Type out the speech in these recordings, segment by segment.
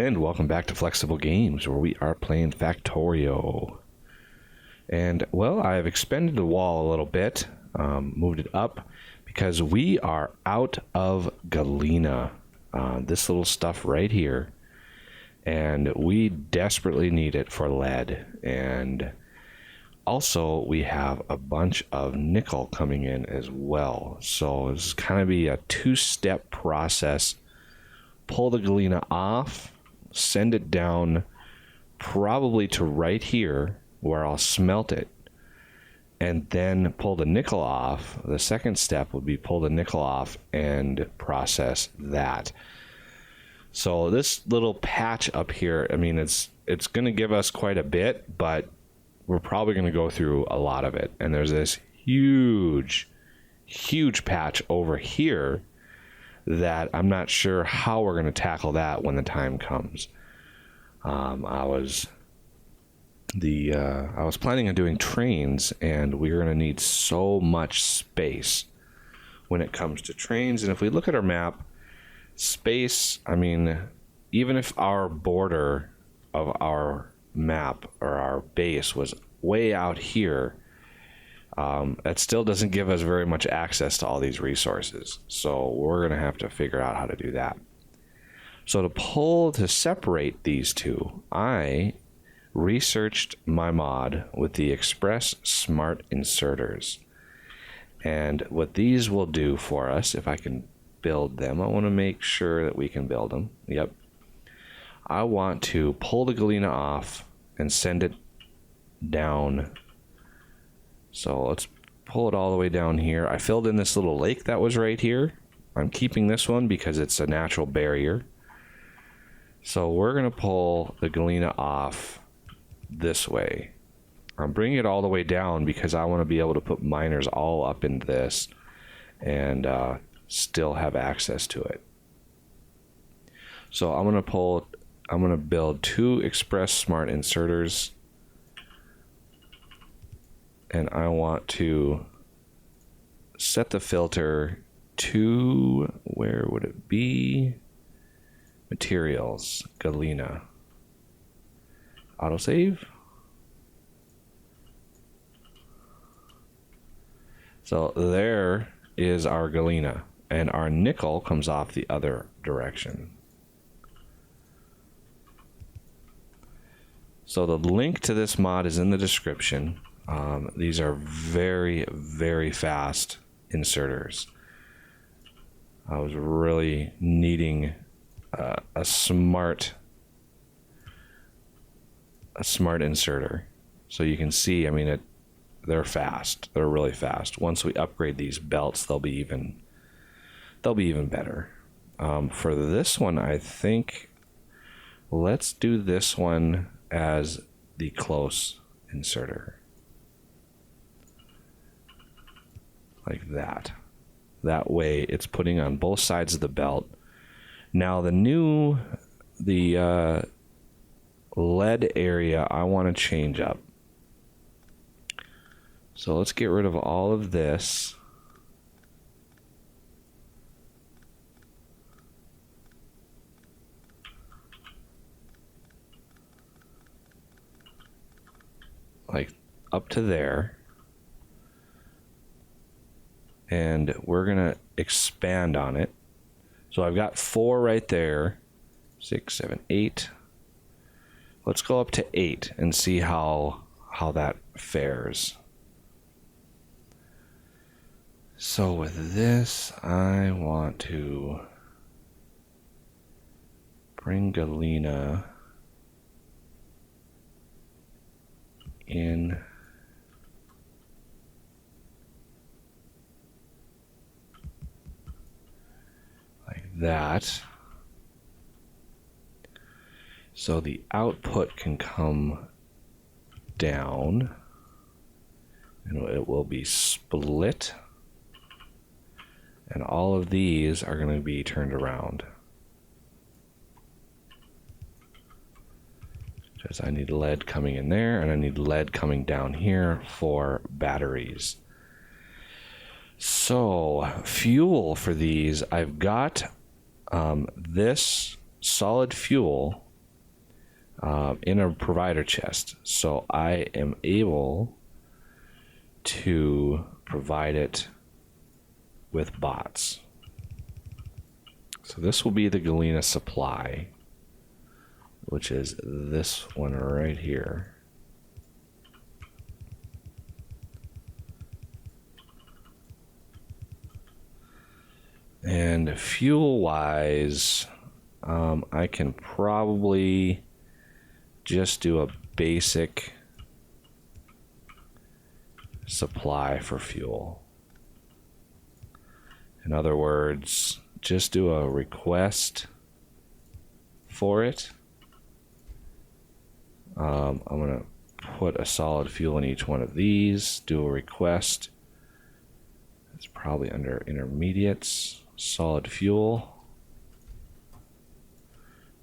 And welcome back to Flexible Games, where we are playing Factorio. And, well, I've expanded the wall a little bit, moved it up, because we are out of Galena. This little stuff right here. And we desperately need it for lead. And also, we have a bunch of nickel coming in as well. So this is kind of be a two-step process. Pull the Galena off, send it down probably to right here where I'll smelt it, and then pull the nickel off. The second step would be pull the nickel off and process that. So this little patch up here, I mean, it's going to give us quite a bit, but we're probably going to go through a lot of it. And there's this huge patch over here that I'm not sure how we're going to tackle that when the time comes. I was planning on doing trains, and we're going to need so much space when it comes to trains. And if we look at our map, space, I mean, even if our border of our map or our base was way out here, it still doesn't give us very much access to all these resources. So we're going to have to figure out how to do that. So to separate these two, I researched my mod with the Express Smart Inserters. And what these will do for us, if I can build them, I want to make sure that we can build them. Yep. I want to pull the Galena off and send it down. So let's pull it all the way down here. I filled in this little lake that was right here. I'm keeping this one because it's a natural barrier. So we're going to pull the Galena off this way. I'm bringing it all the way down because I want to be able to put miners all up in this and still have access to it. So I'm going to build 2 Express Smart Inserters. And I want to set the filter to, where would it be? Materials, Galena. Autosave. So there is our Galena, and our nickel comes off the other direction. So the link to this mod is in the description. These are very, very fast inserters. I was really needing a smart inserter. So you can see, I mean, they're fast. They're really fast. Once we upgrade these belts, they'll be even better. For this one, I think let's do this one as the close inserter. Like that. That way it's putting on both sides of the belt. Now the lead area I want to change up. So let's get rid of all of this. Like up to there. And we're going to expand on it. So I've got 4 right there. 6, 7, 8. Let's go up to 8 and see how that fares. So with this, I want to bring Galena in. That, so the output can come down and it will be split, and all of these are going to be turned around because I need lead coming in there and I need lead coming down here for batteries. So fuel for these, I've got this solid fuel in a provider chest. So I am able to provide it with bots. So this will be the Galena supply, which is this one right here. And fuel wise, I can probably just do a basic supply for fuel. In other words, just do a request for it. I'm going to put a solid fuel in each one of these, do a request. It's probably under intermediates, solid fuel,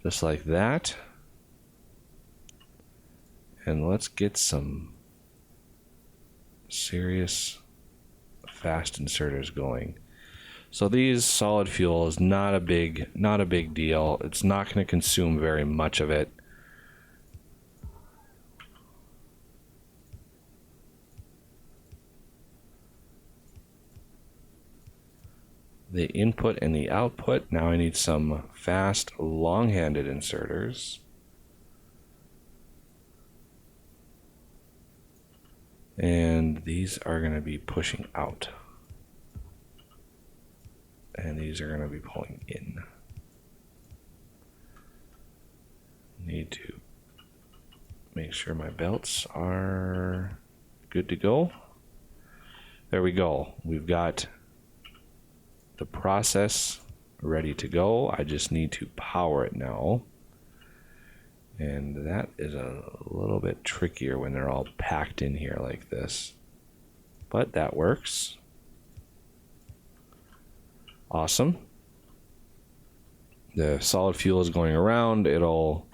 just like that. And let's get some serious fast inserters going. So these solid fuel is not a big deal. It's not going to consume very much of it. The input and the output. Now I need some fast long-handed inserters. And these are going to be pushing out. And these are going to be pulling in. Need to make sure my belts are good to go. There we go. We've got the process ready to go. I just need to power it now. And that is a little bit trickier when they're all packed in here like this. But that works. Awesome. The solid fuel is going around. It'll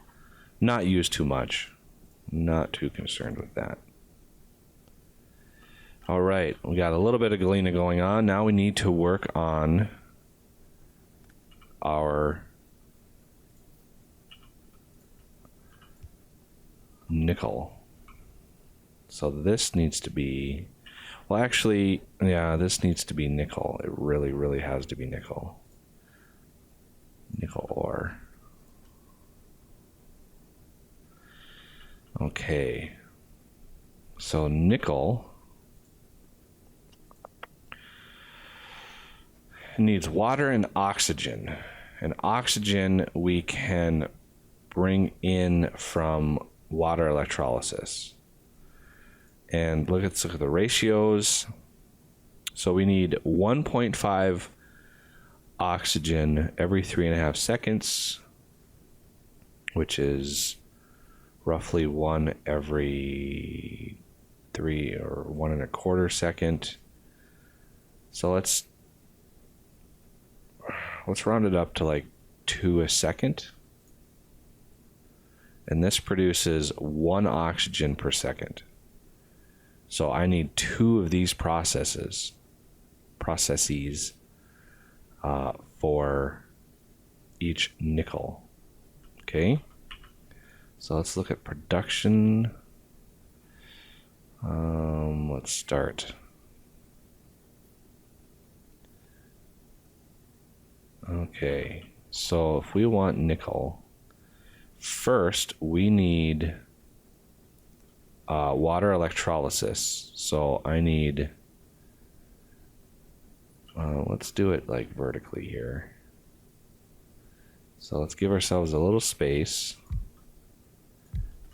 not use too much. Not too concerned with that. All right, we got a little bit of Galena going on. Now we need to work on our nickel. So this needs to be, well, actually, yeah, this needs to be nickel. It really has to be nickel. Nickel ore. Okay. So nickel needs water and oxygen. And oxygen we can bring in from water electrolysis. And let's look at the ratios. So we need 1.5 oxygen every 3.5 seconds, which is roughly 1 every 3 or 1.25 second. So let's round it up to like 2 a second. And this produces 1 oxygen per second. So I need 2 of these processes for each nickel. Okay. So let's look at production. Let's start. Okay, so if we want nickel, first we need water electrolysis. So I need, let's do it like vertically here. So let's give ourselves a little space.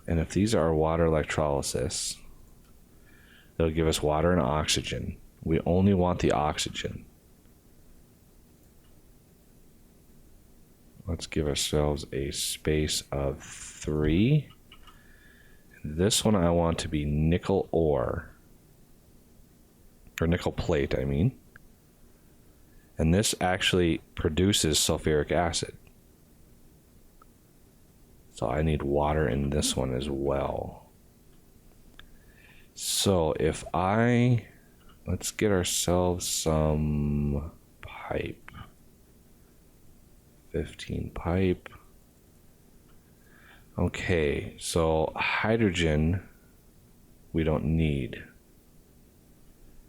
And if these are water electrolysis, it'll give us water and oxygen. We only want the oxygen. Let's give ourselves a space of 3. This one I want to be nickel ore. Or nickel plate, I mean. And this actually produces sulfuric acid. So I need water in this one as well. So if let's get ourselves some pipe. 15 pipe. Okay, so hydrogen we don't need.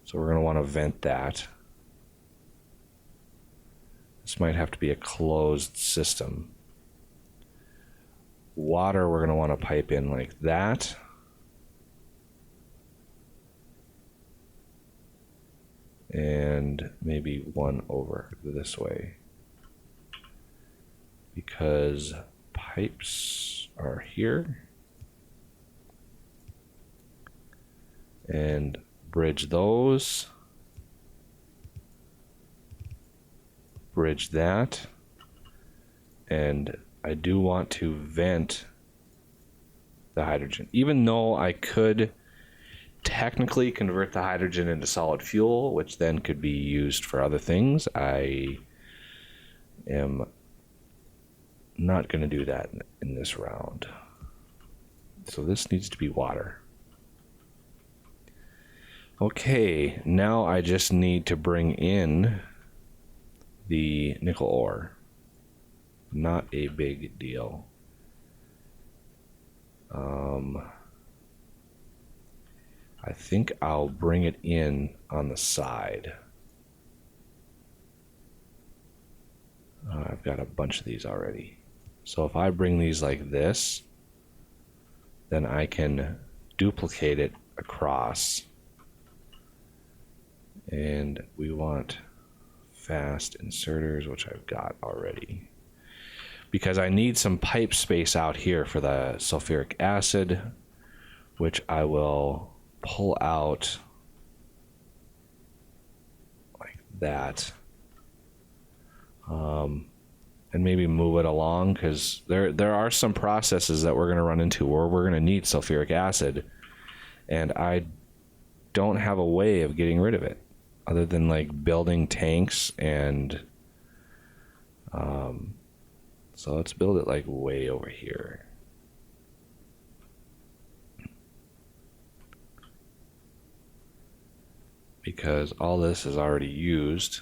So we're going to want to vent that. This might have to be a closed system. Water we're going to want to pipe in like that. And maybe one over this way. Because pipes are here. And bridge those. Bridge that. And I do want to vent the hydrogen. Even though I could technically convert the hydrogen into solid fuel, which then could be used for other things, I am not going to do that in this round. So this needs to be water. Okay, now I just need to bring in the nickel ore. Not a big deal. I think I'll bring it in on the side. I've got a bunch of these already. So if I bring these like this, then I can duplicate it across. And we want fast inserters, which I've got already. Because I need some pipe space out here for the sulfuric acid, which I will pull out like that. And maybe move it along, because there are some processes that we're going to run into where we're going to need sulfuric acid, and I don't have a way of getting rid of it other than like building tanks. And so let's build it like way over here. Because all this is already used.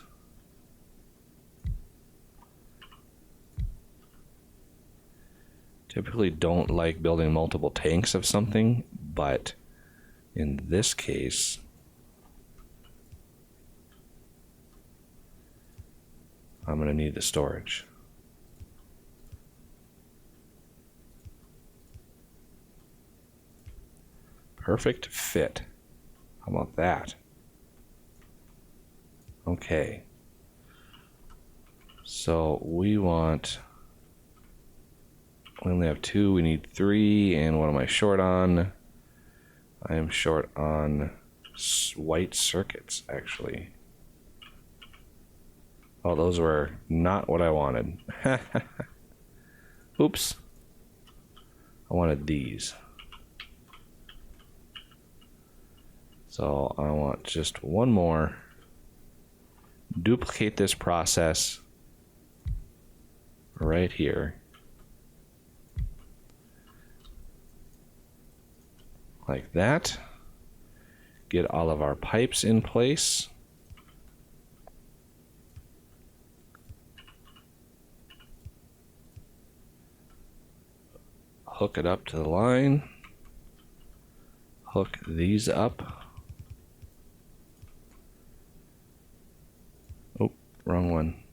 Typically don't like building multiple tanks of something, but in this case, I'm going to need the storage. Perfect fit. How about that? Okay. So we only have 2, we need 3, and what am I short on? I am short on white circuits, actually. Oh, those were not what I wanted. Oops. I wanted these. So I want just one more. Duplicate this process right here. Like that. Get all of our pipes in place. Hook it up to the line. Hook these up. Oh, wrong one.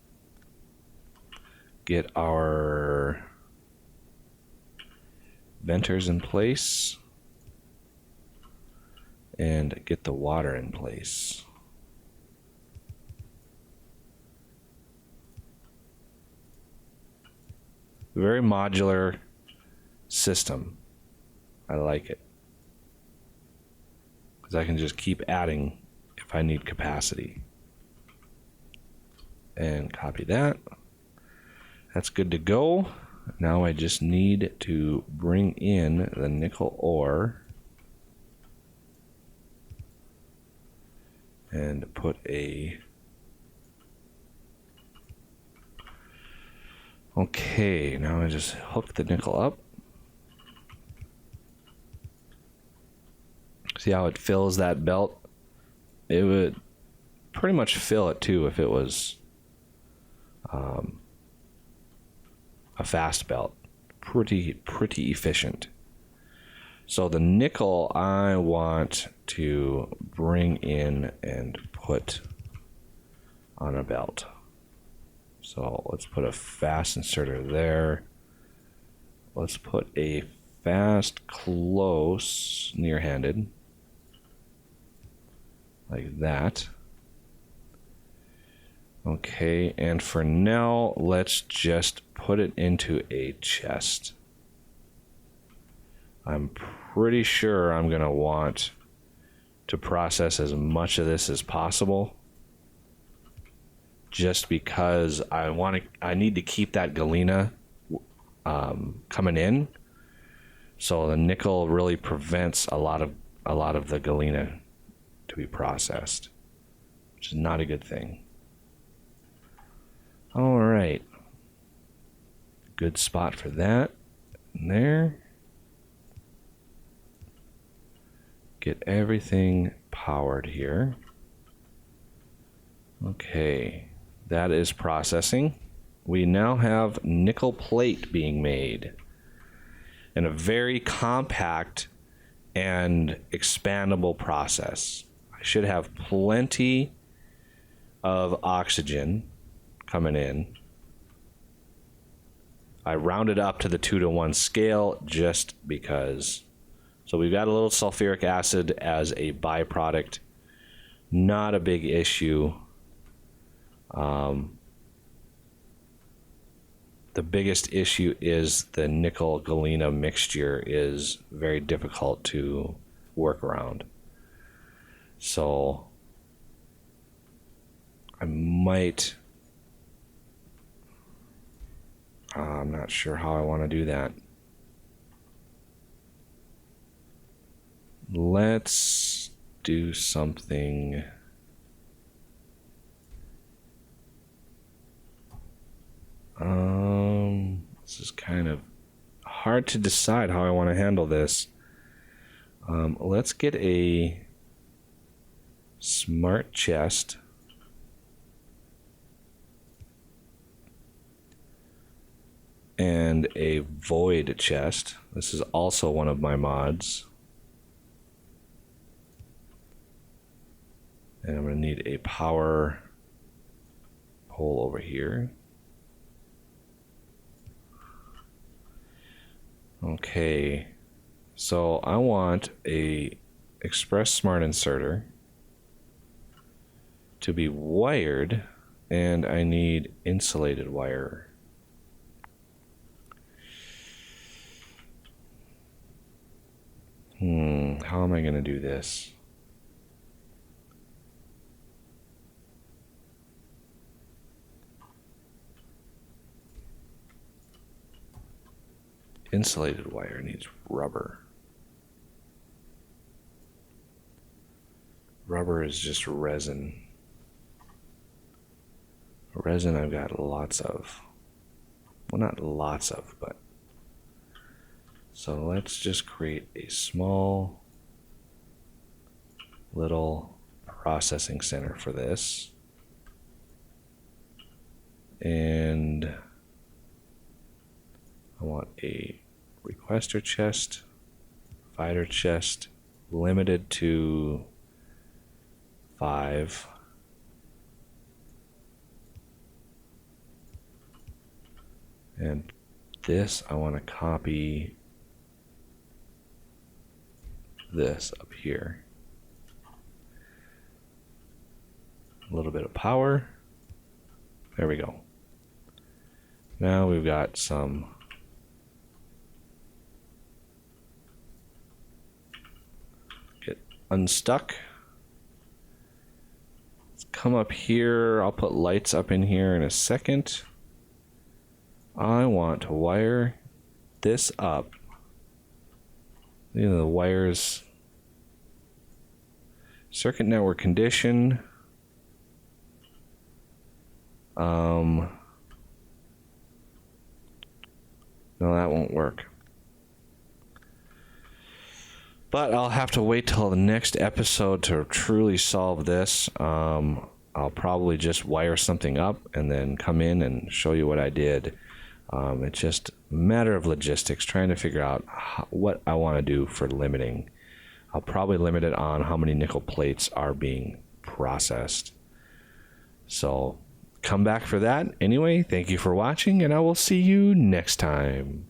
Get our venters in place. And get the water in place. Very modular system. I like it. Because I can just keep adding if I need capacity. And copy that. That's good to go. Now I just need to bring in the nickel ore. And put a... Okay, now I just hook the nickel up. See how it fills that belt? It would pretty much fill it too if it was a fast belt. pretty efficient. So the nickel I want to bring in and put on a belt. So let's put a fast inserter there. Let's put a fast close near-handed like that. Okay, and for now, let's just put it into a chest. I'm pretty sure I'm going to want to process as much of this as possible, just because I need to keep that galena coming in. So the nickel really prevents a lot of the galena to be processed, which is not a good thing. All right, good spot for that. And there. Get everything powered here. Okay, that is processing. We now have nickel plate being made in a very compact and expandable process. I should have plenty of oxygen coming in. I rounded up to the 2-to-1 scale just because. So we've got a little sulfuric acid as a byproduct. Not a big issue. The biggest issue is the nickel galena mixture is very difficult to work around. So I might... I'm not sure how I want to do that. Let's do something. This is kind of hard to decide how I want to handle this. Let's get a smart chest. And a void chest. This is also one of my mods. And I'm going to need a power pole over here. Okay. So I want a express smart inserter to be wired, and I need insulated wire. How am I going to do this? Insulated wire needs rubber. Rubber is just resin. Resin I've got lots of. Well, not lots of, but. So let's just create a small little processing center for this. And I want a requester chest, provider chest, limited to 5. And this, I want to copy this up here. A little bit of power. There we go. Now we've got some get unstuck. Let's come up here. I'll put lights up in here in a second. I want to wire this up. You know, the wires. Circuit network condition. No, that won't work. But I'll have to wait till the next episode to truly solve this. I'll probably just wire something up and then come in and show you what I did. It just matter of logistics, trying to figure out what I want to do for limiting. I'll probably limit it on how many nickel plates are being processed. So come back for that. Anyway, thank you for watching, and I will see you next time.